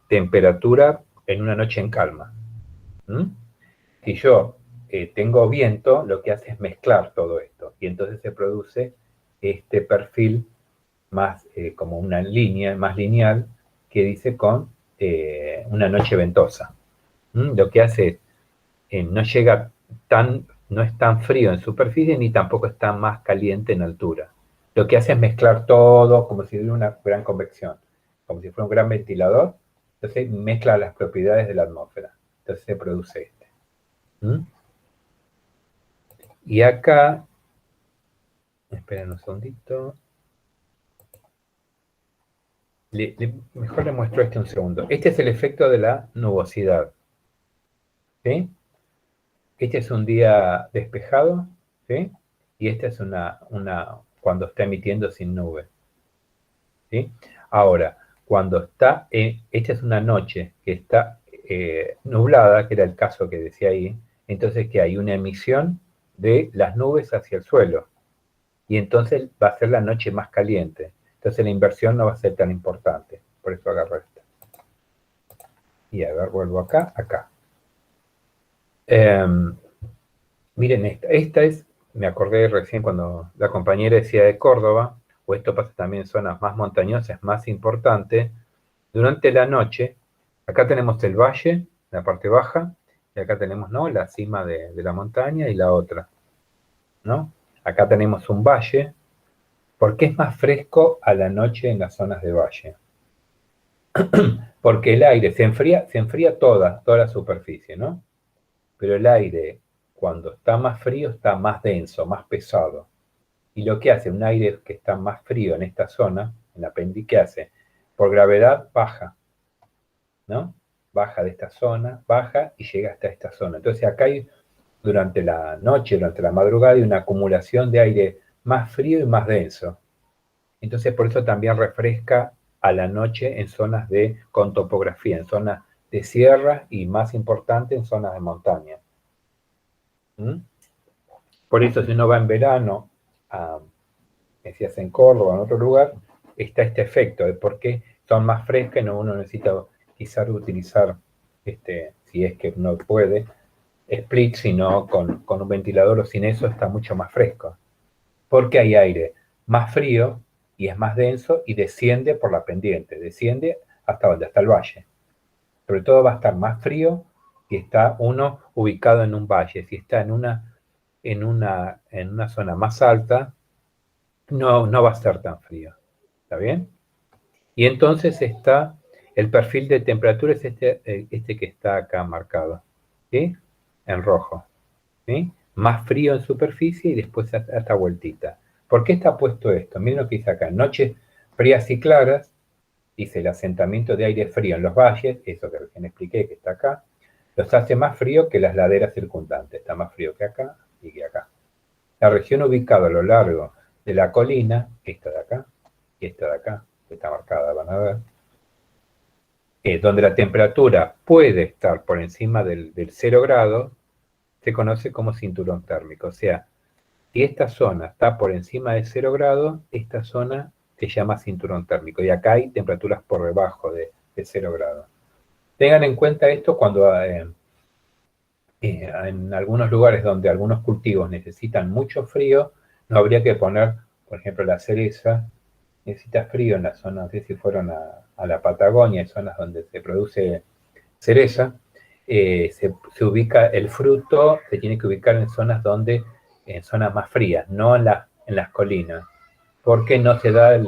S1: temperatura en una noche en calma. Si yo tengo viento, lo que hace es mezclar todo esto, y entonces se produce este perfil más como una línea, más lineal, que dice con una noche ventosa. Lo que hace es, no llega no es tan frío en superficie, ni tampoco está más caliente en altura. Lo que hace es mezclar todo como si hubiera una gran convección, como si fuera un gran ventilador. Entonces mezcla las propiedades de la atmósfera. Entonces se produce este. Y acá, esperen un segundito. Mejor le muestro este un segundo. Este es el efecto de la nubosidad, ¿sí? Este es un día despejado, ¿sí? Y esta es cuando está emitiendo sin nube, ¿sí? Ahora, cuando esta es una noche que está nublada, que era el caso que decía ahí, entonces que hay una emisión de las nubes hacia el suelo, y entonces va a ser la noche más caliente. Entonces la inversión no va a ser tan importante. Por eso agarro esta. Y a ver, vuelvo acá. Miren esta. Esta es, me acordé recién cuando la compañera decía de Córdoba, o esto pasa también en zonas más montañosas, más importante. Durante la noche, acá tenemos el valle, la parte baja, y acá tenemos, ¿no?, la cima de la montaña y la otra, ¿no? Acá tenemos un valle. ¿Por qué es más fresco a la noche en las zonas de valle? Porque el aire se enfría toda la superficie, ¿no? Pero el aire, cuando está más frío, está más denso, más pesado. Y lo que hace un aire que está más frío en esta zona, en la pendiente, ¿qué hace? Por gravedad baja, ¿no? Baja de esta zona, baja y llega hasta esta zona. Entonces acá hay, durante la noche, durante la madrugada, hay una acumulación de aire más frío y más denso. Entonces por eso también refresca a la noche en zonas con topografía, en zonas de sierra y más importante en zonas de montaña. Por eso si uno va en verano, decías en Córdoba, en otro lugar, está este efecto de por qué son más frescas y uno necesita quizás utilizar, si es que no puede, split, sino con un ventilador o sin eso está mucho más fresco. Porque hay aire más frío y es más denso y desciende por la pendiente, desciende hasta donde está el valle. Sobre todo va a estar más frío si está uno ubicado en un valle. Si está en una zona más alta, no va a ser tan frío. ¿Está bien? Y entonces está el perfil de temperatura, es este que está acá marcado, ¿sí? En rojo, ¿sí? Más frío en superficie y después esta vueltita. ¿Por qué está puesto esto? Miren lo que dice acá. Noches frías y claras, dice el asentamiento de aire frío en los valles, eso que recién expliqué que está acá, los hace más frío que las laderas circundantes. Está más frío que acá y que acá. La región ubicada a lo largo de la colina, esta de acá y esta de acá, está marcada, van a ver, donde la temperatura puede estar por encima del 0 grado, se conoce como cinturón térmico. O sea, si esta zona está por encima de 0 grado, esta zona se llama cinturón térmico. Y acá hay temperaturas por debajo de 0 grado. Tengan en cuenta esto cuando en algunos lugares donde algunos cultivos necesitan mucho frío, no habría que poner, por ejemplo, la cereza necesita frío en la zona, no sé si fueron a la Patagonia, en zonas donde se produce cereza, se ubica el fruto, se tiene que ubicar en zonas en zonas más frías, no en las colinas, porque no se da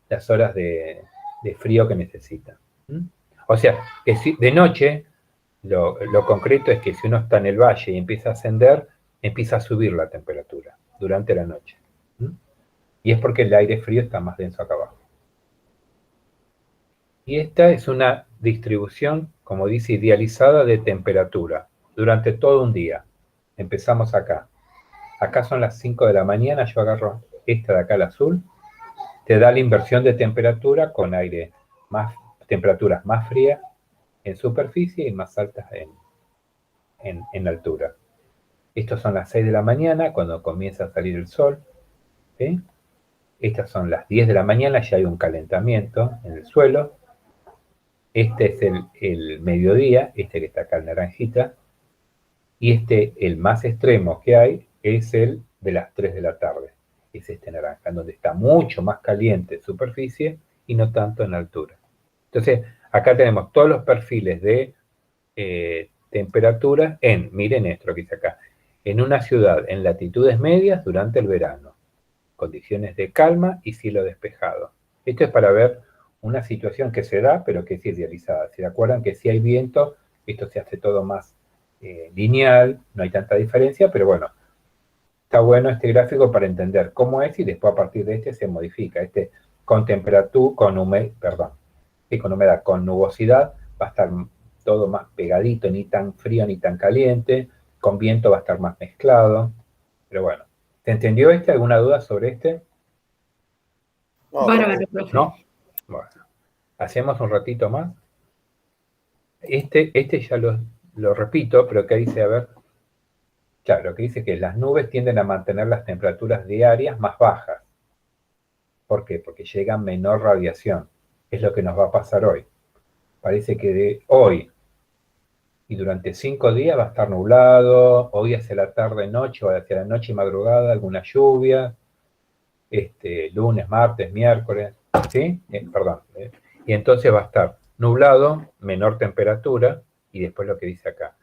S1: las horas de frío que necesita. ¿Mm? O sea, que si, de noche, lo concreto es que si uno está en el valle y empieza a ascender, empieza a subir la temperatura durante la noche. ¿Mm? Y es porque el aire frío está más denso acá abajo. Y esta es una distribución, como dice, idealizada de temperatura durante todo un día. Empezamos acá. Acá son las 5 de la mañana, yo agarro esta de acá, el azul. Te da la inversión de temperatura con aire, temperaturas más frías en superficie y más altas en altura. Estos son las 6 de la mañana, cuando comienza a salir el sol. ¿Sí? Estas son las 10 de la mañana, ya hay un calentamiento en el suelo. Este es el mediodía, este que está acá en naranjita. Y el más extremo que hay, es el de las 3 de la tarde. Es este naranja, donde está mucho más caliente en superficie y no tanto en altura. Entonces, acá tenemos todos los perfiles de temperatura miren esto que dice acá, en una ciudad en latitudes medias durante el verano, condiciones de calma y cielo despejado. Esto es para ver una situación que se da, pero que es idealizada. ¿Se acuerdan que si hay viento, esto se hace todo más lineal, no hay tanta diferencia, pero bueno, está bueno este gráfico para entender cómo es y después a partir de se modifica. Con temperatura, con humedad, con nubosidad, va a estar todo más pegadito, ni tan frío ni tan caliente, con viento va a estar más mezclado, pero bueno. ¿Se entendió ¿Alguna duda sobre
S2: No, bárbaro, profe.
S1: ¿No? Bueno, hacemos un ratito más. Ya lo repito, pero que dice, a ver, claro, que dice que las nubes tienden a mantener las temperaturas diarias más bajas. ¿Por qué? Porque llega menor radiación. Es lo que nos va a pasar hoy. Parece que de hoy y durante 5 días va a estar nublado, hoy hacia la tarde, noche, o hacia la noche y madrugada, alguna lluvia, lunes, martes, miércoles, ¿sí? Perdón. Y entonces va a estar nublado, menor temperatura, y después lo que dice acá.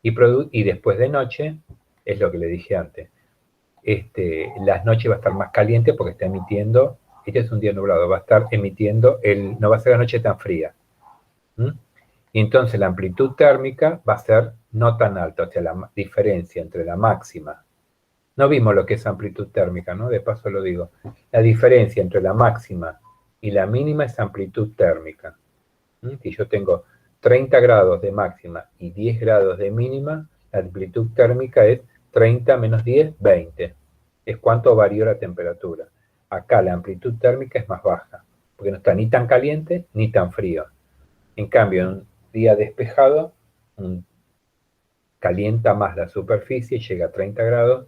S1: Y después de noche, es lo que le dije antes, las noches va a estar más caliente porque está emitiendo, este es un día nublado, va a estar emitiendo, no va a ser la noche tan fría. ¿Mm? Y entonces la amplitud térmica va a ser no tan alta, o sea, la diferencia entre la máxima. No vimos lo que es amplitud térmica, ¿no? De paso lo digo. La diferencia entre la máxima y la mínima es amplitud térmica. Si yo tengo 30 grados de máxima y 10 grados de mínima, la amplitud térmica es 30 menos 10, 20. Es cuánto varió la temperatura. Acá la amplitud térmica es más baja, porque no está ni tan caliente ni tan frío. En cambio, en un día despejado, calienta más la superficie, llega a 30 grados,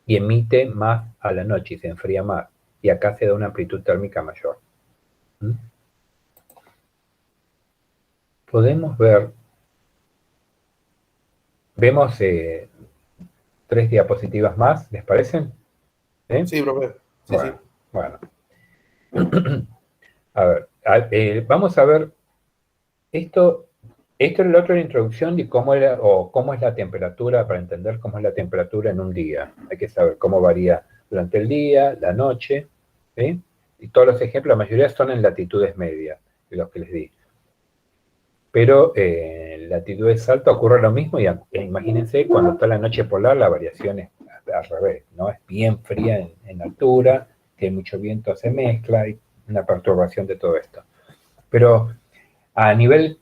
S1: y emite más a la noche y se enfría más. Y acá se da una amplitud térmica mayor. Podemos ver, vemos 3 diapositivas más, ¿les parecen?
S3: Sí, profe. Sí,
S1: bueno. A ver, vamos a ver esto es la otra introducción de cómo es la temperatura, para entender cómo es la temperatura en un día. Hay que saber cómo varía durante el día, la noche, ¿sí? Y todos los ejemplos, la mayoría son en latitudes medias, de los que les di. Pero en latitudes altas ocurre lo mismo, y imagínense, cuando está la noche polar, la variación es al revés, ¿no? Es bien fría en altura, que hay mucho viento, se mezcla, hay una perturbación de todo esto. Pero a nivel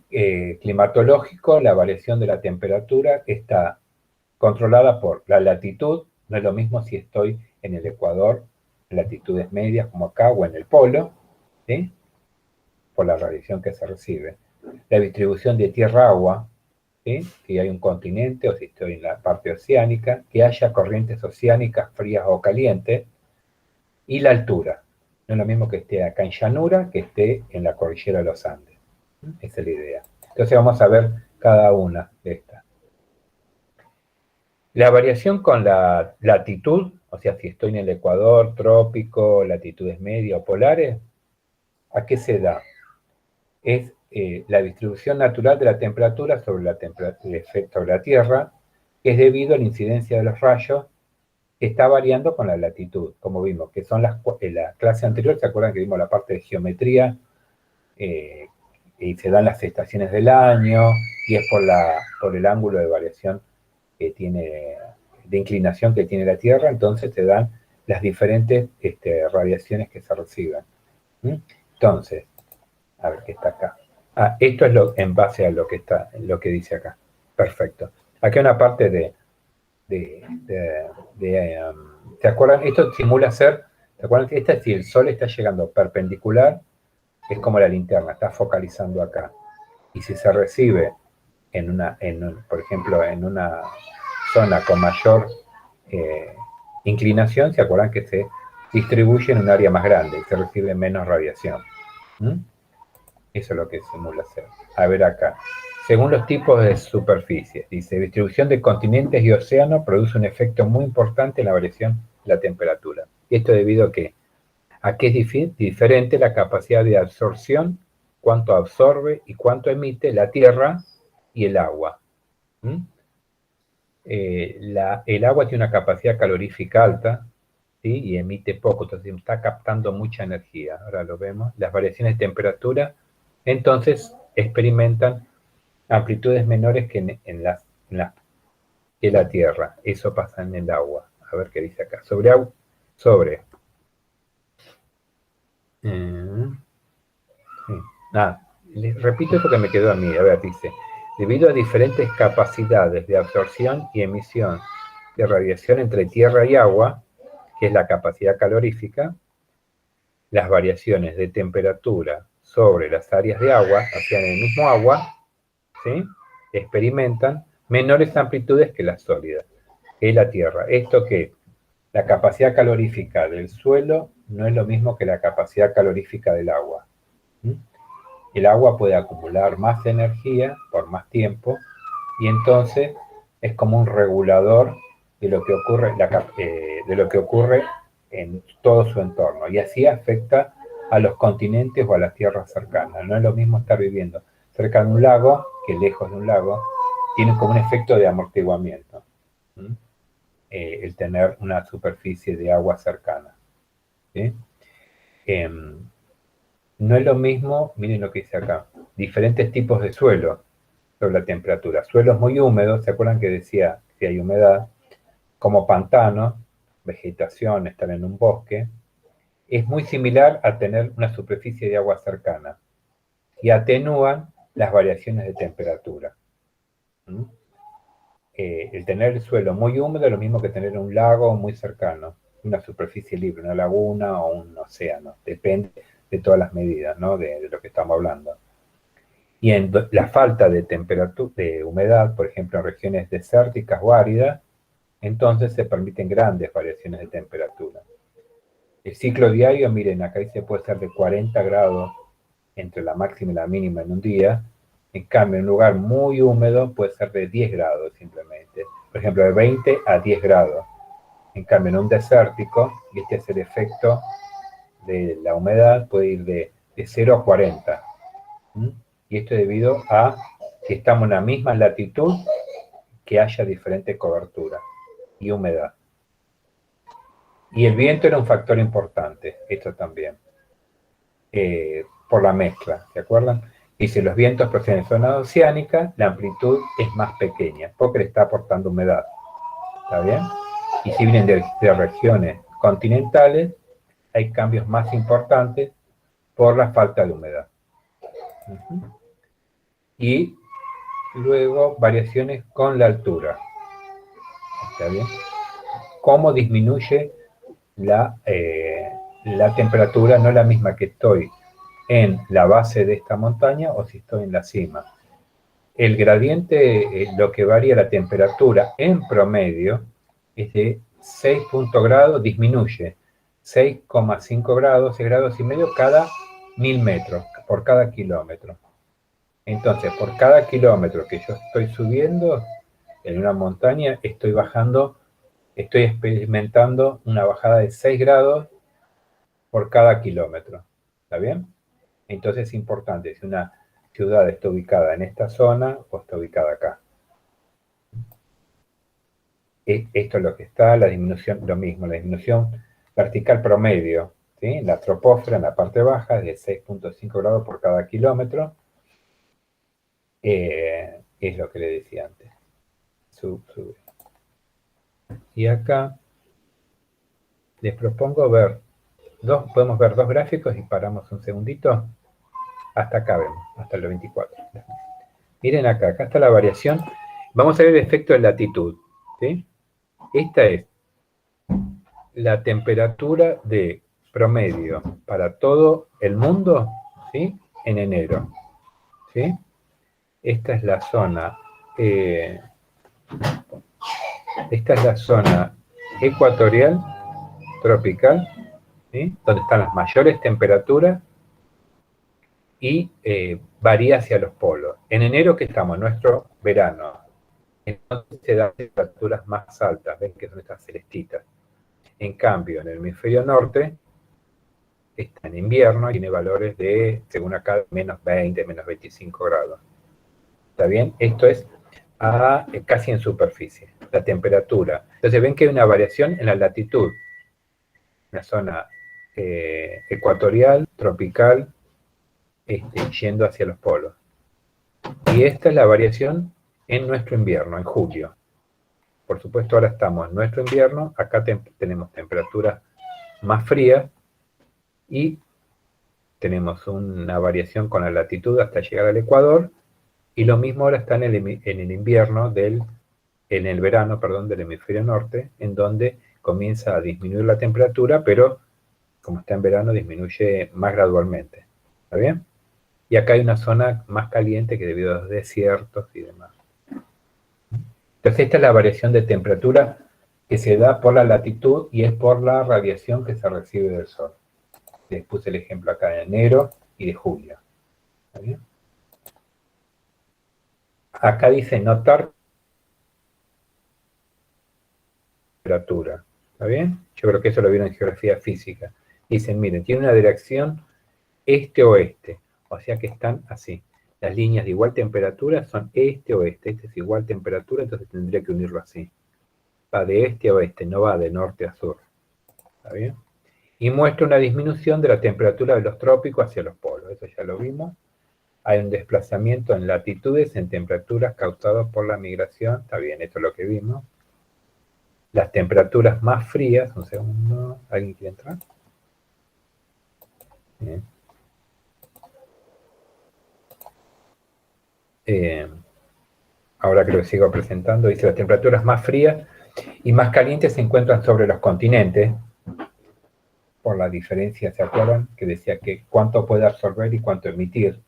S1: climatológico, la variación de la temperatura está controlada por la latitud. No es lo mismo si estoy en el Ecuador, en latitudes medias como acá, o en el polo, ¿sí? por la radiación que se recibe. La distribución de tierra-agua, ¿sí? Que hay un continente, o si estoy en la parte oceánica, que haya corrientes oceánicas frías o calientes, y la altura. No es lo mismo que esté acá en llanura que esté en la cordillera de los Andes. Esa es la idea. Entonces vamos a ver cada una de estas. La variación con la latitud, o sea, si estoy en el Ecuador, trópico, latitudes medias o polares, ¿a qué se da? Es la distribución natural de la temperatura sobre el efecto de la Tierra, que es debido a la incidencia de los rayos, que está variando con la latitud, como vimos, que son en la clase anterior, ¿se acuerdan que vimos la parte de geometría? Y se dan las estaciones del año, y es por el ángulo de variación que tiene, de inclinación que tiene la Tierra, entonces se dan las diferentes radiaciones que se reciben. Entonces, a ver qué está acá. Esto es en base a lo que dice acá. Perfecto. Aquí hay una parte ¿se acuerdan? Esto simula ser, ¿se acuerdan? Si el Sol está llegando perpendicular, es como la linterna, está focalizando acá. Y si se recibe por ejemplo, en una zona con mayor inclinación, ¿se acuerdan que se distribuye en un área más grande y se recibe menos radiación? Eso es lo que simula ser. A ver acá. Según los tipos de superficie, dice, distribución de continentes y océanos produce un efecto muy importante en la variación de la temperatura. Y esto debido a que es diferente la capacidad de absorción, cuánto absorbe y cuánto emite la Tierra y el agua. El agua tiene una capacidad calorífica alta, ¿sí? Y emite poco, entonces está captando mucha energía. Ahora lo vemos. Las variaciones de temperatura, entonces, experimentan amplitudes menores que que la Tierra. Eso pasa en el agua. A ver qué dice acá. Les repito esto que me quedó a mí. A ver, dice, debido a diferentes capacidades de absorción y emisión de radiación entre tierra y agua, que es la capacidad calorífica, las variaciones de temperatura sobre las áreas de agua, o sea, en el mismo agua, ¿sí? Experimentan menores amplitudes que las sólidas, que es la Tierra. Esto que la capacidad calorífica del suelo no es lo mismo que la capacidad calorífica del agua. El agua puede acumular más energía por más tiempo y entonces es como un regulador de lo que ocurre en todo su entorno, y así afecta a los continentes o a las tierras cercanas. No es lo mismo estar viviendo cerca de un lago que lejos de un lago. Tiene como un efecto de amortiguamiento el tener una superficie de agua cercana, ¿sí? No es lo mismo, miren lo que dice acá, diferentes tipos de suelo sobre la temperatura. Suelos muy húmedos, ¿se acuerdan que decía que hay humedad? Como pantanos, vegetación, estar en un bosque, es muy similar a tener una superficie de agua cercana y atenúan las variaciones de temperatura. El tener el suelo muy húmedo es lo mismo que tener un lago muy cercano, una superficie libre, una laguna o un océano, depende de todas las medidas, ¿no? de lo que estamos hablando. Y en la falta de temperatura, de humedad, por ejemplo, en regiones desérticas o áridas, entonces se permiten grandes variaciones de temperatura. El ciclo diario, miren, acá dice puede ser de 40 grados entre la máxima y la mínima en un día. En cambio, en un lugar muy húmedo puede ser de 10 grados simplemente. Por ejemplo, de 20 a 10 grados. En cambio, en un desértico, y este es el efecto de la humedad, puede ir de 0 a 40. Y esto es debido a que estamos en la misma latitud, que haya diferente cobertura y humedad. Y el viento era un factor importante, esto también, por la mezcla, ¿se acuerdan? Y si los vientos proceden de zona oceánica, la amplitud es más pequeña, porque le está aportando humedad, ¿está bien? Y si vienen de regiones continentales, hay cambios más importantes por la falta de humedad. Y luego variaciones con la altura, ¿está bien? ¿Cómo disminuye la temperatura? No es la misma que estoy en la base de esta montaña o si estoy en la cima. El gradiente, lo que varía la temperatura en promedio, es de 6 grados, disminuye 6,5 grados, 6 grados y medio cada 1000 metros, por cada kilómetro. Entonces, por cada kilómetro que yo estoy subiendo en una montaña, estoy bajando, estoy experimentando una bajada de 6 grados por cada kilómetro. ¿Está bien? Entonces es importante si una ciudad está ubicada en esta zona o está ubicada acá. Esto es lo que está, la disminución, lo mismo, la disminución vertical promedio, ¿sí? La troposfera en la parte baja es de 6,5 grados por cada kilómetro. Es lo que le decía antes. Sube. Y acá les propongo ver podemos ver dos gráficos y paramos un segundito. Hasta acá vemos, hasta el 24. Miren acá está la variación. Vamos a ver el efecto de latitud, ¿sí? Esta es la temperatura de promedio para todo el mundo, ¿sí? En enero, ¿sí? Esta es la zona, ecuatorial, tropical, ¿sí? Donde están las mayores temperaturas y varía hacia los polos. En enero que estamos, nuestro verano, entonces se dan temperaturas más altas, ven que son estas celestitas. En cambio, en el hemisferio norte, está en invierno y tiene valores de, según acá, menos 20, menos 25 grados. ¿Está bien? Esto es casi en superficie, la temperatura. Entonces ven que hay una variación en la latitud. Una zona ecuatorial, tropical, yendo hacia los polos. Y esta es la variación en nuestro invierno, en julio. Por supuesto, ahora estamos en nuestro invierno, acá tenemos temperaturas más frías y tenemos una variación con la latitud hasta llegar al Ecuador, y lo mismo ahora está en el invierno, en el verano, perdón, del hemisferio norte, en donde comienza a disminuir la temperatura, pero como está en verano, disminuye más gradualmente. ¿Está bien? Y acá hay una zona más caliente que debido a los desiertos y demás. Entonces esta es la variación de temperatura que se da por la latitud y es por la radiación que se recibe del sol. Les puse el ejemplo acá de enero y de julio. ¿Está bien? Acá dice notar temperatura. ¿Está bien? Yo creo que eso lo vieron en geografía física. Dicen, miren, tiene una dirección este-oeste. O sea que están así. Las líneas de igual temperatura son este-oeste. Este es igual temperatura, entonces tendría que unirlo así. Va de este a oeste, no va de norte a sur. ¿Está bien? Y muestra una disminución de la temperatura de los trópicos hacia los polos. Eso ya lo vimos. Hay un desplazamiento en latitudes, en temperaturas causadas por la migración. Está bien, esto es lo que vimos. Las temperaturas más frías, un segundo, ¿alguien quiere entrar? Bien. Ahora que lo sigo presentando, dice las temperaturas más frías y más calientes se encuentran sobre los continentes, por la diferencia, ¿se acuerdan? Que decía que cuánto puede absorber y cuánto emitir.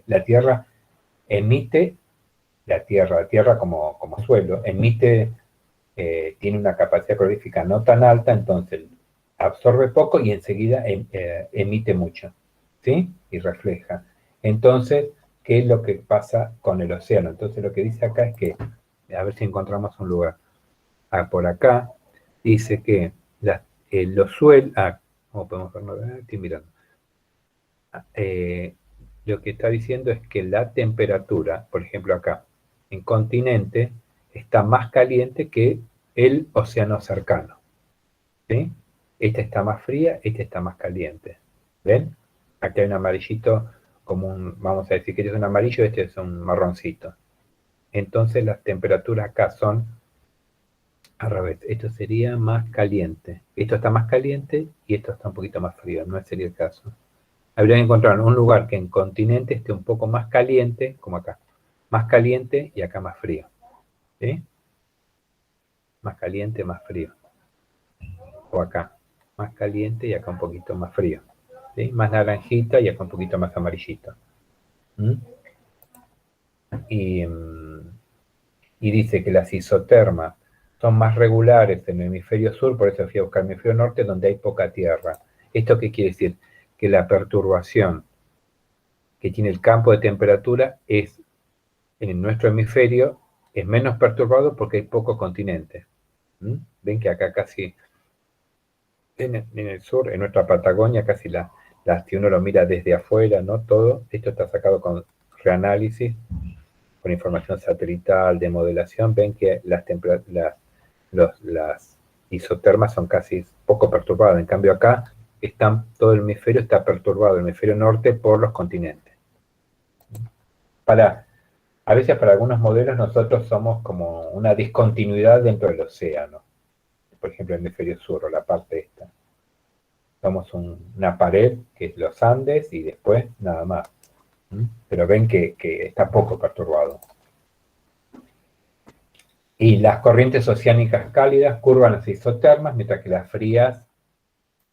S1: La Tierra emite, la Tierra como suelo, emite, tiene una capacidad calorífica no tan alta, entonces absorbe poco y enseguida emite mucho, ¿sí? Y refleja. Entonces, ¿qué es lo que pasa con el océano? Entonces lo que dice acá es que, a ver si encontramos un lugar. Por acá dice que los suelos, ¿cómo podemos verlo? Estoy mirando. Lo que está diciendo es que la temperatura, por ejemplo acá, en continente, está más caliente que el océano cercano. ¿Sí? Esta está más fría, esta está más caliente. ¿Ven? Aquí hay un amarillito, vamos a decir que este es un amarillo, este es un marroncito. Entonces las temperaturas acá son al revés. Esto sería más caliente. Esto está más caliente y esto está un poquito más frío. No sería el caso. Habría que encontrar un lugar que en continente esté un poco más caliente, como acá. Más caliente y acá más frío. ¿Sí? Más caliente, más frío. O acá. Más caliente y acá un poquito más frío. ¿sí? Más naranjita y acá un poquito más amarillito. ¿Mm? Y dice que las isotermas son más regulares en el hemisferio sur, por eso fui a buscar el hemisferio norte, donde hay poca tierra. ¿Esto qué quiere decir? Que la perturbación que tiene el campo de temperatura es, en nuestro hemisferio, es menos perturbado porque hay poco continente. ¿Mm? Ven que acá casi, en el sur, en nuestra Patagonia, casi si uno lo mira desde afuera, ¿no? Todo esto está sacado con reanálisis, con información satelital de modelación, ven que las isotermas son casi poco perturbadas. En cambio acá todo el hemisferio está perturbado, el hemisferio norte, por los continentes. A veces para algunos modelos nosotros somos como una discontinuidad dentro del océano. Por ejemplo, el hemisferio sur, o la parte esta. Somos una pared, que es los Andes, y después nada más. Pero ven que está poco perturbado. Y las corrientes oceánicas cálidas curvan hacia isotermas, mientras que las frías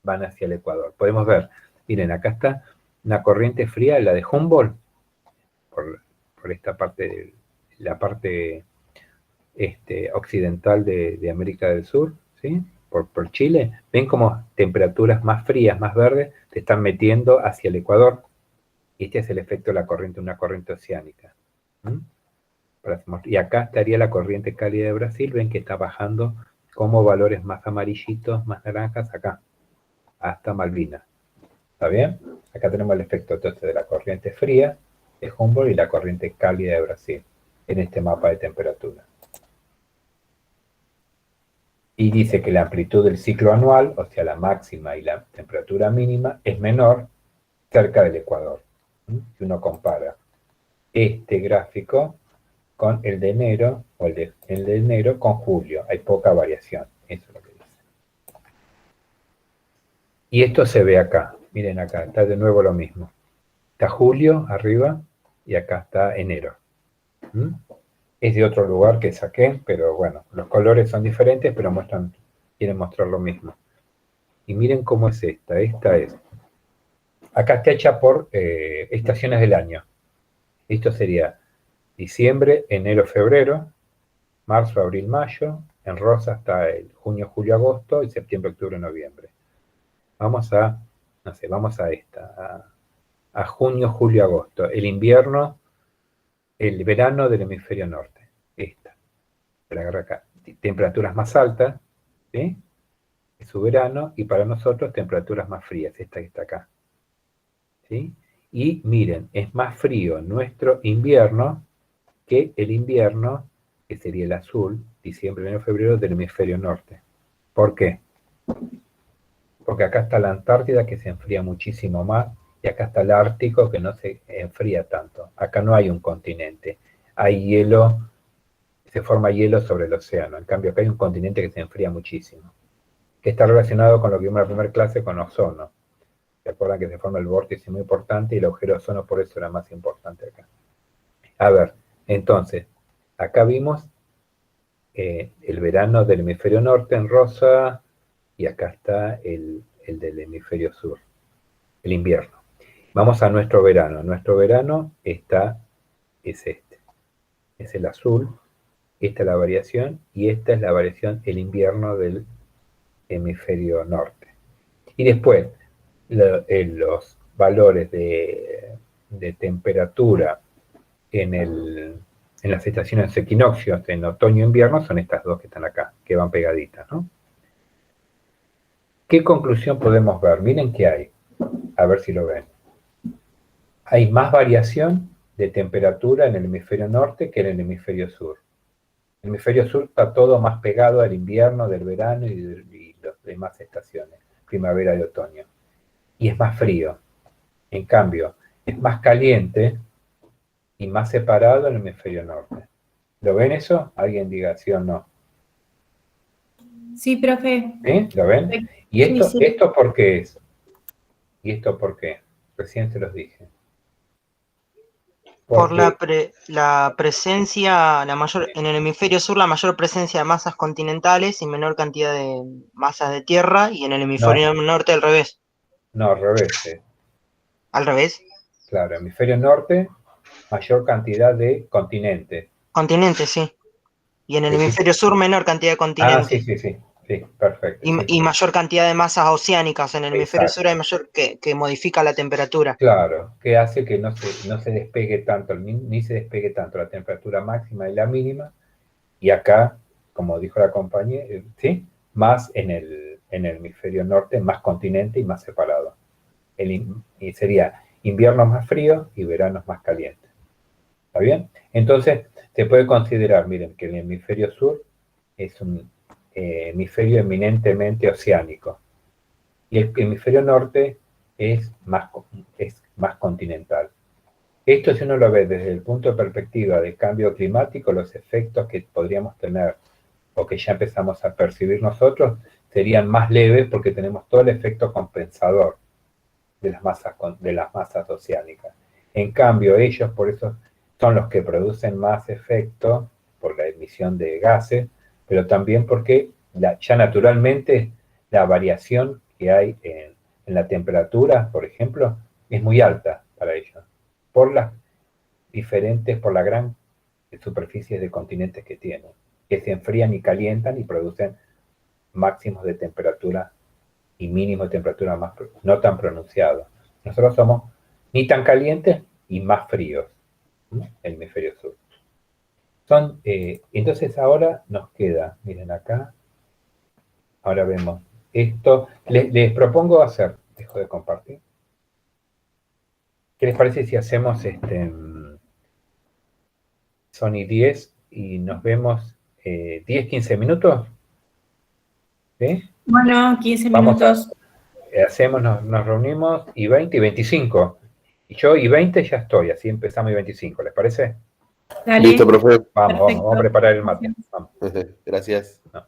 S1: van hacia el ecuador. Podemos ver, miren, acá está una corriente fría, la de Humboldt, por esta parte, la parte occidental de América del Sur, ¿sí? Por Chile. Ven como temperaturas más frías, más verdes, se están metiendo hacia el ecuador. Este es el efecto de la corriente, una corriente oceánica. Y acá estaría la corriente cálida de Brasil, ven que está bajando como valores más amarillitos, más naranjas, acá, hasta Malvinas. ¿Está bien? Acá tenemos el efecto entonces de la corriente fría de Humboldt y la corriente cálida de Brasil, en este mapa de temperatura. Y dice que la amplitud del ciclo anual, o sea, la máxima y la temperatura mínima, es menor cerca del ecuador. Si uno compara este gráfico con el de enero, o el de enero con julio, hay poca variación, eso es lo que dice. Y esto se ve acá, miren acá, está de nuevo lo mismo. Está julio arriba, y acá está enero. Es de otro lugar que saqué, pero bueno, los colores son diferentes, pero quieren mostrar lo mismo. Y miren cómo es esta es. Acá está hecha por estaciones del año. Esto sería diciembre, enero, febrero, marzo, abril, mayo, en rosa está el junio, julio, agosto, y septiembre, octubre, noviembre. Vamos a junio, julio, agosto. El invierno, el verano del hemisferio norte. Esta. La agarra acá. Temperaturas más altas, ¿sí? Es su verano, y para nosotros temperaturas más frías, esta que está acá. ¿Sí? Y miren, es más frío nuestro invierno que el invierno, que sería el azul, diciembre, enero, febrero, del hemisferio norte. ¿Por qué? Porque acá está la Antártida, que se enfría muchísimo más, y acá está el Ártico, que no se enfría tanto. Acá no hay un continente. Hay hielo, se forma hielo sobre el océano. En cambio, acá hay un continente que se enfría muchísimo, que está relacionado con lo que vimos en la primera clase, con ozono. ¿Se acuerdan que se forma el vórtice muy importante y el agujero de ozono por eso era más importante acá? A ver, entonces, acá vimos el verano del hemisferio norte en rosa, y acá está el del hemisferio sur, el invierno. Vamos a nuestro verano. Nuestro verano es el azul, esta es la variación, y esta es la variación, el invierno del hemisferio norte. Y después, los valores de temperatura en las estaciones de equinoccios, en otoño e invierno, son estas dos que están acá, que van pegaditas, ¿no? ¿Qué conclusión podemos ver? Miren que hay, a ver si lo ven. Hay más variación de temperatura en el hemisferio norte que en el hemisferio sur. El hemisferio sur está todo más pegado al invierno, del verano y las demás estaciones, primavera y otoño. Y es más frío. En cambio, es más caliente y más separado en el hemisferio norte. ¿Lo ven eso? Alguien diga sí o no.
S2: Sí, profe.
S1: ¿Sí? ¿Lo ven? ¿Y esto,
S2: sí.
S1: esto por qué es? ¿Y esto por qué? Recién se los dije.
S4: Por la presencia, en el hemisferio sur, la mayor presencia de masas continentales y menor cantidad de masas de tierra, y en el hemisferio norte al revés.
S1: No, al revés.
S4: Al revés.
S1: Claro, hemisferio norte, mayor cantidad de continentes.
S4: Continentes, sí. Y en el hemisferio sur, menor cantidad de
S1: Ah,
S4: continentes.
S1: sí, perfecto.
S4: Y mayor cantidad de masas oceánicas. En el hemisferio
S1: Exacto.
S4: sur hay mayor que modifica la temperatura.
S1: Claro, que hace que no se despegue tanto, ni se despegue tanto la temperatura máxima y la mínima. Y acá, como dijo la compañía, ¿sí? Más en el hemisferio norte, más continente y más separado. Y sería inviernos más fríos y veranos más calientes. ¿Está bien? Entonces, se puede considerar, miren, que el hemisferio sur es un hemisferio eminentemente oceánico. Y el hemisferio norte es más continental. Esto, si uno lo ve desde el punto de perspectiva del cambio climático, los efectos que podríamos tener o que ya empezamos a percibir nosotros serían más leves porque tenemos todo el efecto compensador de las masas oceánicas. En cambio, ellos por eso son los que producen más efecto por la emisión de gases, pero también porque ya naturalmente la variación que hay en la temperatura, por ejemplo, es muy alta para ellos, por la gran superficies de continentes que tienen, que se enfrían y calientan y producen máximos de temperatura y mínimos de temperatura no tan pronunciados. Nosotros somos ni tan calientes y más fríos, ¿no? El hemisferio sur. Entonces ahora nos queda, miren acá, ahora vemos esto. Les propongo hacer, dejo de compartir. ¿Qué les parece si hacemos Sony 10 y nos vemos 10, 15 minutos? ¿Sí?
S2: Bueno, 15 minutos.
S1: Nos reunimos y 20 y 25. Y yo y 20 ya estoy, así empezamos y 25, ¿les parece?
S2: Dale.
S3: Listo, profe.
S1: Vamos a preparar el mate. Vamos.
S3: Gracias.
S1: No.